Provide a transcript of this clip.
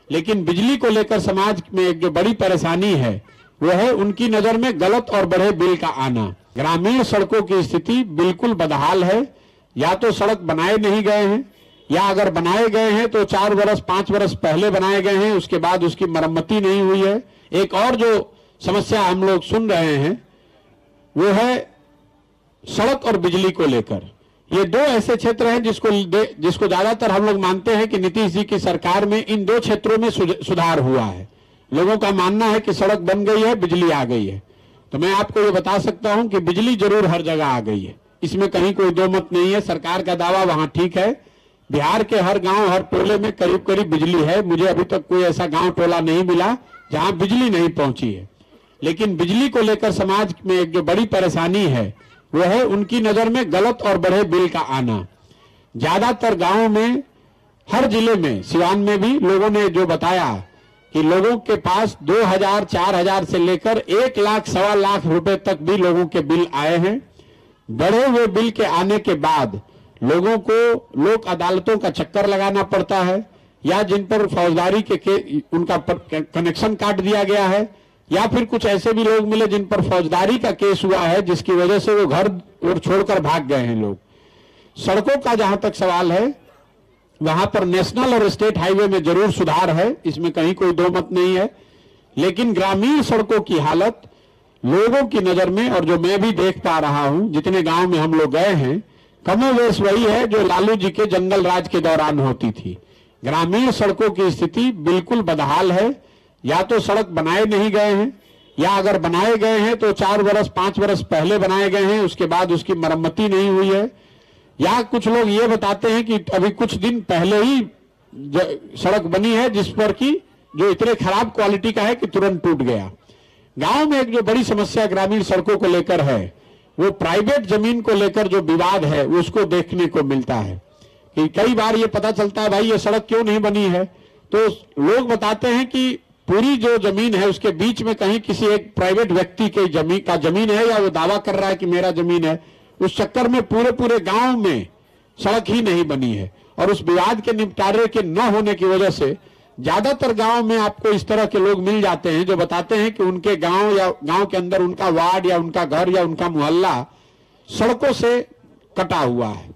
लेकिन बिजली को लेकर समाज में एक जो बड़ी परेशानी है वो है उनकी नजर में गलत और बड़े बिल का आना। ग्रामीण सड़कों की स्थिति बिल्कुल बदहाल है। या तो सड़क बनाए नहीं गए हैं, या अगर बनाए गए हैं तो 4 वर्ष 5 वर्ष पहले बनाए गए हैं, उसके बाद उसकी मरम्मती नहीं हुई है। एक और जो समस्या हम लोग सुन रहे हैं वो है सड़क और बिजली को लेकर। ये दो ऐसे क्षेत्र हैं जिसको ज्यादातर हम लोग मानते हैं कि नीतीश जी की सरकार में इन दो क्षेत्रों में सुधार हुआ है। लोगों का मानना है कि सड़क बन गई है, बिजली आ गई है। तो मैं आपको ये बता सकता हूं कि बिजली जरूर हर जगह आ गई है, इसमें कहीं कोई दो मत नहीं है। सरकार का दावा वहां ठीक है। बिहार के हर गांव हर टोले में करीब करीब बिजली है। मुझे अभी तक कोई ऐसा गांव टोला नहीं मिला जहां बिजली नहीं पहुंची है। लेकिन बिजली को लेकर समाज में एक जो बड़ी परेशानी है वो है उनकी नजर में गलत और बड़े बिल का आना। ज्यादातर गांवों में, हर जिले में, सिवान में भी लोगों ने जो बताया कि लोगों के पास 2000 4000 से लेकर 1 लाख 1.25 लाख रुपए तक भी लोगों के बिल आए हैं। बढ़े हुए बिल के आने के बाद लोगों को लोक अदालतों का चक्कर लगाना पड़ता है, या जिन पर फौजदारी के उनका कनेक्शन काट दिया गया है, या फिर कुछ ऐसे भी लोग मिले जिन पर फौजदारी का केस हुआ है जिसकी वजह से वो घर और छोड़कर भाग गए हैं लोग। सड़कों का जहां तक सवाल है वहां पर नेशनल और स्टेट हाईवे में जरूर सुधार है, इसमें कहीं कोई दो मत नहीं है। लेकिन ग्रामीण सड़कों की हालत लोगों की नजर में, और जो मैं भी देख पा रहा हूं, जितने गांव में हम लोग गए हैं, कमोवेश वही है जो लालू जी के जंगल राज के दौरान होती थी। ग्रामीण सड़कों की स्थिति बिल्कुल बदहाल है। या तो सड़क बनाए नहीं गए हैं, या अगर बनाए गए हैं तो 4 वर्ष 5 वर्ष पहले बनाए गए हैं, उसके बाद उसकी मरम्मती नहीं हुई है। या कुछ लोग ये बताते हैं कि अभी कुछ दिन पहले ही सड़क बनी है जिस पर कि जो इतने खराब क्वालिटी का है कि तुरंत टूट गया। गांव में एक जो बड़ी समस्या ग्रामीण सड़कों को लेकर है वो प्राइवेट जमीन को लेकर जो विवाद है उसको देखने को मिलता है। कि कई बार ये पता चलता है भाई ये सड़क क्यों नहीं बनी है, तो लोग बताते हैं कि पूरी जो जमीन है उसके बीच में कहीं किसी एक प्राइवेट व्यक्ति के जमीन है, या वो दावा कर रहा है कि मेरा जमीन है। उस चक्कर में पूरे गांव में सड़क ही नहीं बनी है, और उस विवाद के निपटारे के न होने की वजह से ज्यादातर गांव में आपको इस तरह के लोग मिल जाते हैं जो बताते हैं कि उनके गांव या गांव के अंदर उनका वार्ड या उनका घर या उनका मोहल्ला सड़कों से कटा हुआ है।